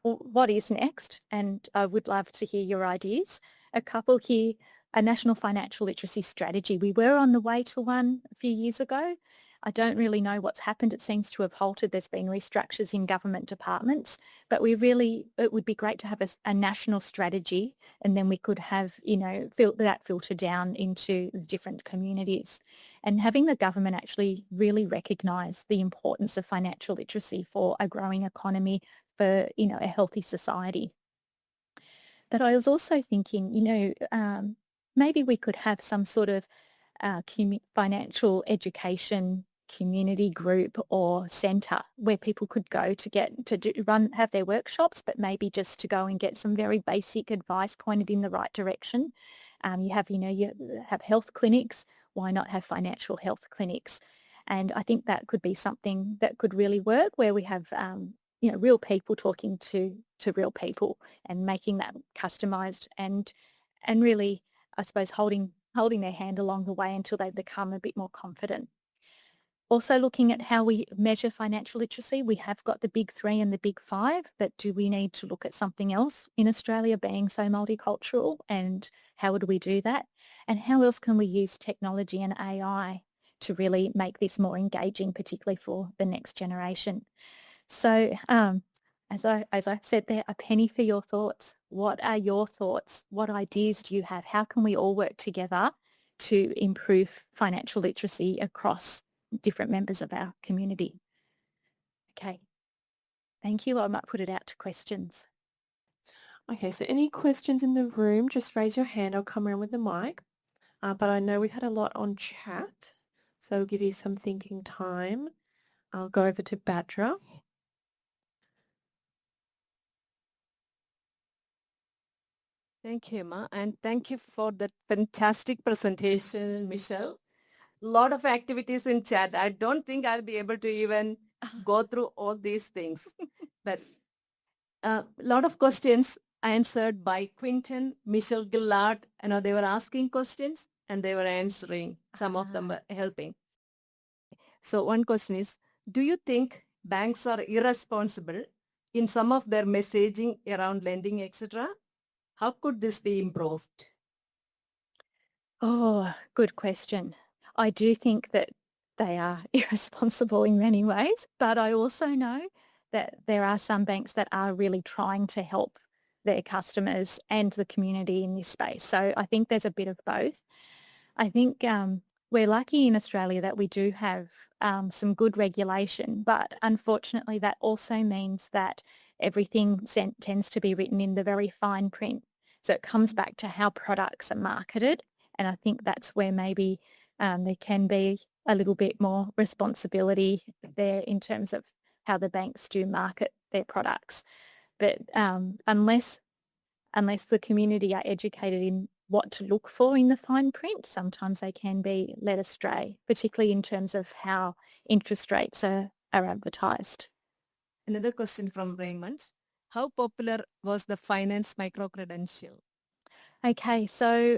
what is next? And I would love to hear your ideas. A couple here, a national financial literacy strategy. We were on the way to one a few years ago. I don't really know what's happened. It seems to have halted. There's been restructures in government departments, but it would be great to have a national strategy, and then we could have, that filter down into the different communities. And having the government actually really recognise the importance of financial literacy for a growing economy, for, a healthy society. But I was also thinking, maybe we could have some sort of financial education community group or centre where people could go to have their workshops, but maybe just to go and get some very basic advice pointed in the right direction. You have health clinics. Why not have financial health clinics? And I think that could be something that could really work, where we have real people talking to real people and making that customized and really, I suppose, holding their hand along the way until they become a bit more confident. Also looking at how we measure financial literacy. We have got the big three and the big five, but do we need to look at something else in Australia being so multicultural, and how do we do that? And how else can we use technology and AI to really make this more engaging, particularly for the next generation? So as I said there, a penny for your thoughts. What are your thoughts? What ideas do you have? How can we all work together to improve financial literacy across different members of our community? Okay, thank you. I might put it out to questions. Okay, so any questions in the room, just raise your hand. I'll come around with the mic. But I know we had a lot on chat, so I'll give you some thinking time. I'll go over to Badra. Thank you, Emma, and thank you for that fantastic presentation, Michelle. Lot of activities in chat. I don't think I'll be able to even go through all these things, but a lot of questions answered by Quinton, Michelle Gillard. They were asking questions and they were answering. Some of them were helping. So one question is, do you think banks are irresponsible in some of their messaging around lending, etc.? How could this be improved? Oh, good question. I do think that they are irresponsible in many ways, but I also know that there are some banks that are really trying to help their customers and the community in this space. So I think there's a bit of both. I think we're lucky in Australia that we do have some good regulation, but unfortunately that also means that everything tends to be written in the very fine print. So it comes back to how products are marketed, and I think that's where maybe there can be a little bit more responsibility there in terms of how the banks do market their products. But unless the community are educated in what to look for in the fine print, sometimes they can be led astray, particularly in terms of how interest rates are advertised. Another question from Raymond. How popular was the finance micro-credential? Okay, so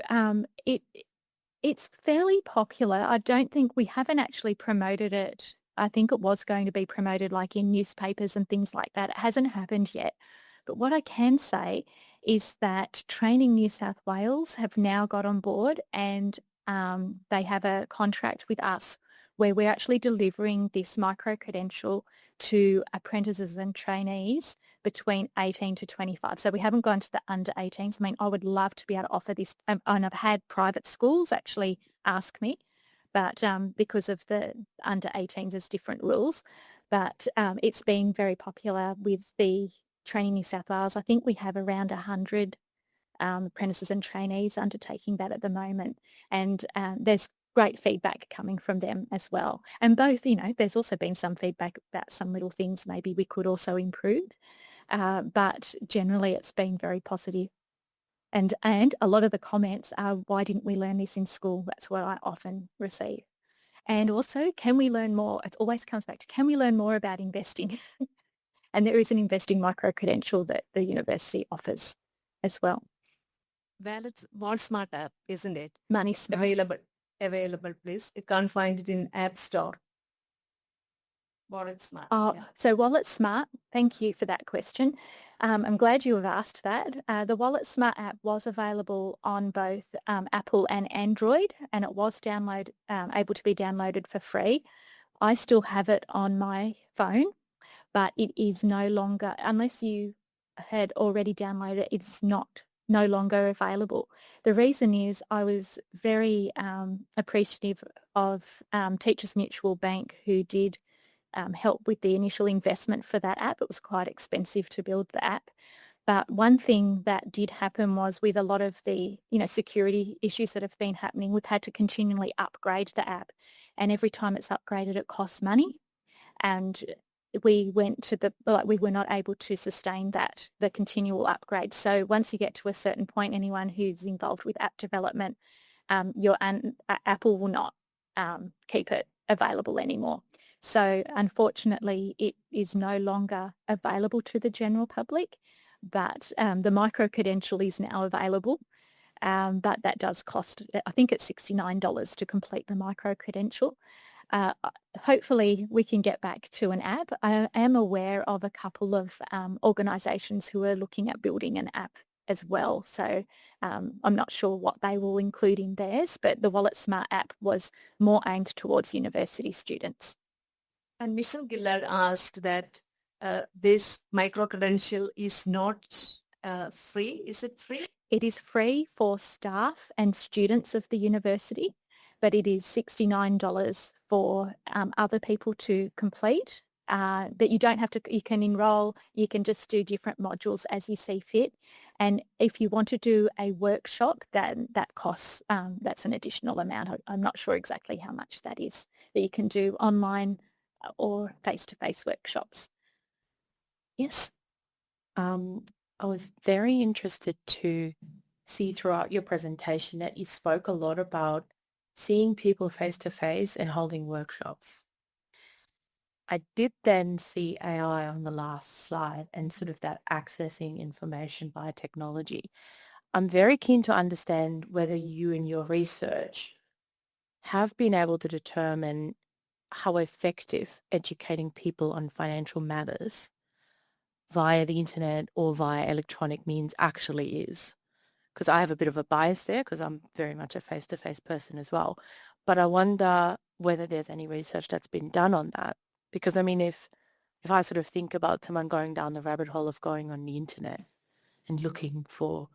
it's fairly popular. I don't think we haven't actually promoted it. I think it was going to be promoted like in newspapers and things like that. It hasn't happened yet. But what I can say is that Training New South Wales have now got on board, and they have a contract with us where we're actually delivering this micro-credential to apprentices and trainees between 18 to 25. So we haven't gone to the under 18s. I mean, I would love to be able to offer this, and I've had private schools actually ask me, but because of the under 18s, there's different rules. But it's been very popular with the Training New South Wales. I think we have around 100 apprentices and trainees undertaking that at the moment. And there's great feedback coming from them as well. And both, there's also been some feedback about some little things maybe we could also improve. But generally it's been very positive. And a lot of the comments are, why didn't we learn this in school? That's what I often receive. And also, can we learn more? It always comes back to, can we learn more about investing? And there is an investing micro-credential that the university offers as well. Wallet Smart app, isn't it? Money Smart. Available, please. You can't find it in App Store. Wallet Smart. Oh, Yeah. so Wallet Smart, thank you for that question. I'm glad you have asked that. The Wallet Smart app was available on both Apple and Android, and it was able to be downloaded for free. I still have it on my phone, but it is no longer, unless you had already downloaded it, it's no longer available. The reason is I was very appreciative of Teachers Mutual Bank, who did help with the initial investment for that app. It was quite expensive to build the app. But one thing that did happen was, with a lot of the, security issues that have been happening, we've had to continually upgrade the app. And every time it's upgraded, it costs money. And we were not able to sustain the continual upgrade. So once you get to a certain point, anyone who's involved with app development, Apple will not keep it available anymore. So unfortunately, it is no longer available to the general public, but the micro-credential is now available. But that does cost, I think it's $69 to complete the micro-credential. Uh, Hopefully we can get back to an app. I am aware of a couple of organisations who are looking at building an app as well. So I'm not sure what they will include in theirs, but the Wallet Smart app was more aimed towards university students. And Michelle Gillard asked that this micro-credential is not free. Is it free? It is free for staff and students of the university, but it is $69 for other people to complete. But you don't have to, you can enroll, you can just do different modules as you see fit. And if you want to do a workshop, then that costs, that's an additional amount. I'm not sure exactly how much that is, that you can do online or face-to-face workshops. Yes. I was very interested to see throughout your presentation that you spoke a lot about seeing people face to face and holding workshops. I did then see AI on the last slide and sort of that accessing information via technology. I'm very keen to understand whether you in your research have been able to determine how effective educating people on financial matters via the internet or via electronic means actually is. Because I have a bit of a bias there because I'm very much a face-to-face person as well. But I wonder whether there's any research that's been done on that. Because I mean, if I sort of think about someone going down the rabbit hole of going on the internet and looking for,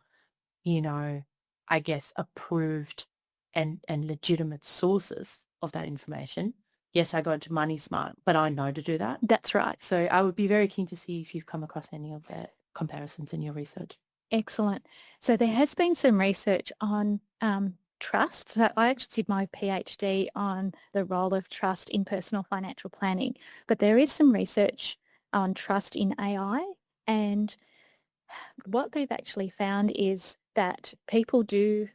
I guess approved and legitimate sources of that information, yes, I go into Money Smart, but I know to do that. That's right. So I would be very keen to see if you've come across any of their comparisons in your research. Excellent. So there has been some research on trust. So I actually did my PhD on the role of trust in personal financial planning, but there is some research on trust in AI, and what they've actually found is that people do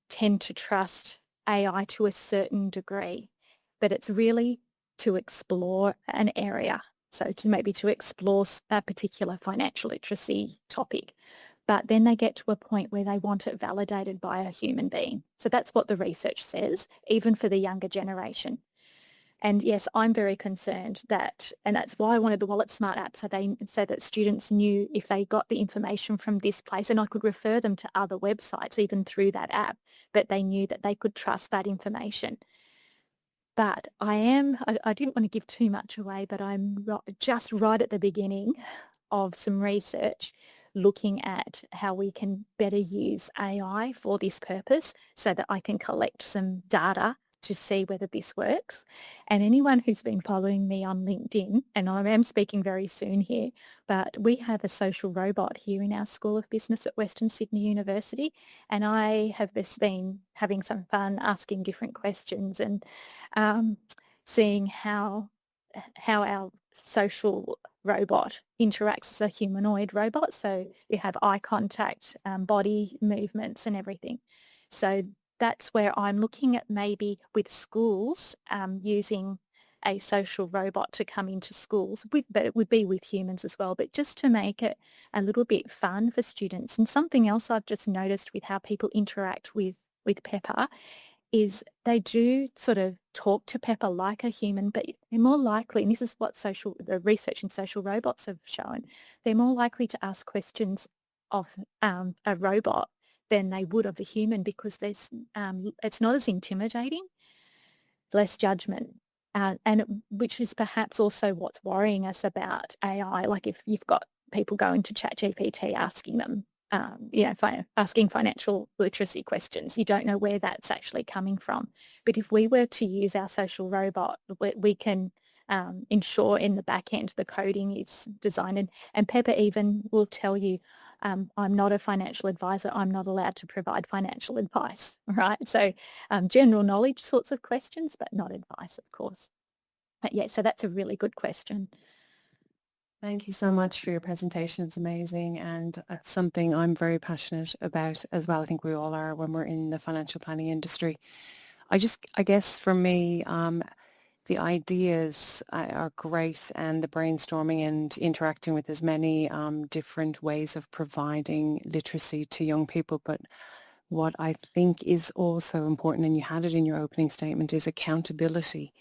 tend to trust AI to a certain degree, but it's really to explore an area. So to explore a particular financial literacy topic. But then they get to a point where they want it validated by a human being. So that's what the research says, even for the younger generation. And yes, I'm very concerned that, and that's why I wanted the Wallet Smart app, so that students knew if they got the information from this place, and I could refer them to other websites even through that app, but they knew that they could trust that information. But I didn't want to give too much away, but I'm just right at the beginning of some research looking at how we can better use AI for this purpose so that I can collect some data to see whether this works. And anyone who's been following me on LinkedIn, and I am speaking very soon here, but we have a social robot here in our School of Business at Western Sydney University, and I have just been having some fun asking different questions and seeing how our social robot interacts as a humanoid robot. So you have eye contact, body movements and everything. So that's where I'm looking at maybe with schools using a social robot to come into schools, but it would be with humans as well, but just to make it a little bit fun for students. And something else I've just noticed with how people interact with Pepper is they do sort of talk to Pepper like a human, but they're more likely, and this is what the research in social robots have shown, they're more likely to ask questions of a robot than they would of a human because it's not as intimidating, less judgment. Which is perhaps also what's worrying us about AI. Like if you've got people going to ChatGPT asking them, asking financial literacy questions, you don't know where that's actually coming from. But if we were to use our social robot, we can ensure in the back end the coding is designed. And Pepper even will tell you, I'm not a financial advisor. I'm not allowed to provide financial advice, right? So general knowledge sorts of questions, but not advice, of course. But yeah, so that's a really good question. Thank you so much for your presentation. It's amazing, and it's something I'm very passionate about as well. I think we all are when we're in the financial planning industry. I guess for me, the ideas are great, and the brainstorming and interacting with as many different ways of providing literacy to young people. But what I think is also important, and you had it in your opening statement, is accountability.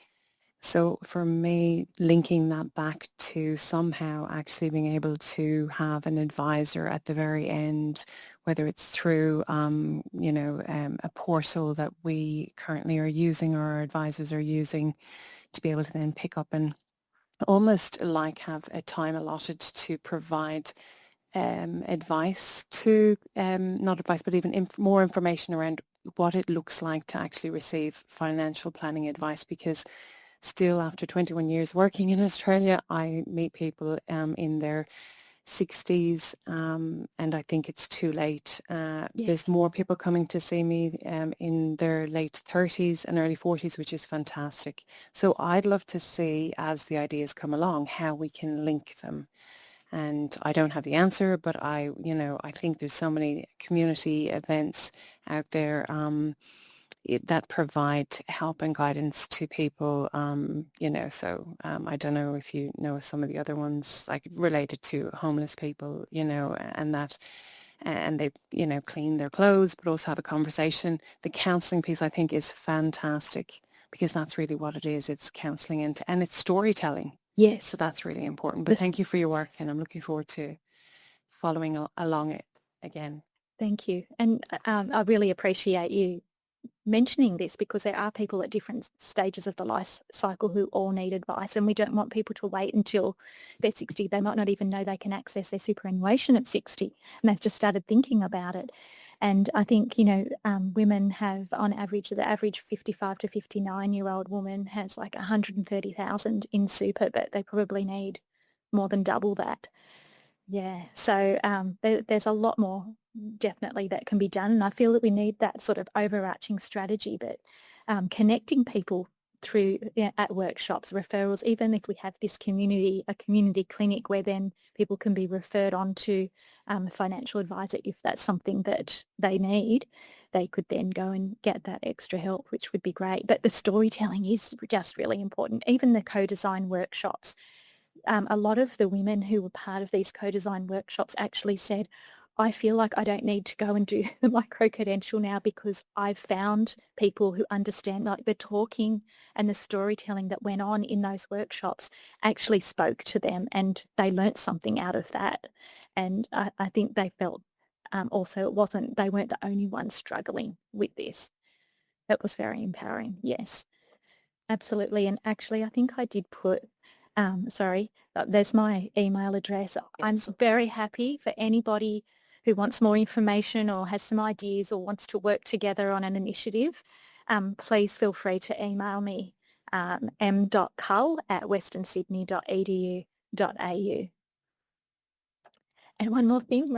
So for me, linking that back to somehow actually being able to have an advisor at the very end, whether it's through, a portal that we currently are using or our advisors are using, to be able to then pick up and almost like have a time allotted to provide advice to, not advice, but even more information around what it looks like to actually receive financial planning advice. Because still, after 21 years working in Australia, I meet people in their 60s, and I think it's too late. Yes. There's more people coming to see me in their late 30s and early 40s, which is fantastic. So I'd love to see, as the ideas come along, how we can link them. And I don't have the answer, but I think there's so many community events out there that provide help and guidance to people, so I don't know if you know some of the other ones, like related to homeless people, and they, clean their clothes, but also have a conversation. The counselling piece, I think, is fantastic, because that's really what it is. It's counselling and it's storytelling. Yes. So that's really important. But thank you for your work, and I'm looking forward to following along it again. Thank you. And I really appreciate you mentioning this, because there are people at different stages of the life cycle who all need advice, and we don't want people to wait until they're 60. They might not even know they can access their superannuation at 60, and they've just started thinking about it. And I think, women have, on average, the average 55 to 59-year-old woman has like 130,000 in super, but they probably need more than double that. Yeah, so there's a lot more definitely that can be done, and I feel that we need that sort of overarching strategy, but connecting people through at workshops, referrals, even if we have a community clinic where then people can be referred on to a financial advisor if that's something that they need, they could then go and get that extra help, which would be great. But the storytelling is just really important. Even the co-design workshops, a lot of the women who were part of these co-design workshops actually said, I feel like I don't need to go and do the micro-credential now, because I've found people who understand, like the talking and the storytelling that went on in those workshops actually spoke to them, and they learnt something out of that. And I think they felt also they weren't the only ones struggling with this. That was very empowering, yes. Absolutely. And actually, I think I did put, there's my email address. I'm very happy for anybody who wants more information or has some ideas or wants to work together on an initiative. Please feel free to email me, m.cull@westernsydney.edu.au. And one more thing.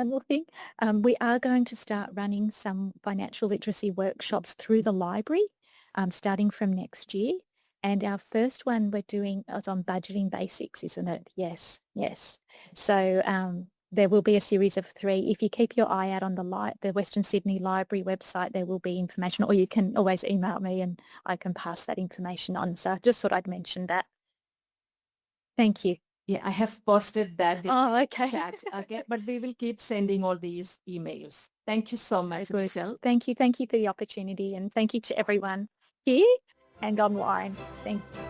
We are going to start running some financial literacy workshops through the library, starting from next year. And our first one we're doing is on budgeting basics, isn't it? Yes. So there will be a series of 3. If you keep your eye out on the Western Sydney Library website, there will be information, or you can always email me and I can pass that information on. So I just thought I'd mention that. Thank you. Yeah, I have posted that in Oh, okay. chat. Okay, but we will keep sending all these emails. Thank you so much, Michelle. Thank you. Thank you for the opportunity, and thank you to everyone here and online. Thank you.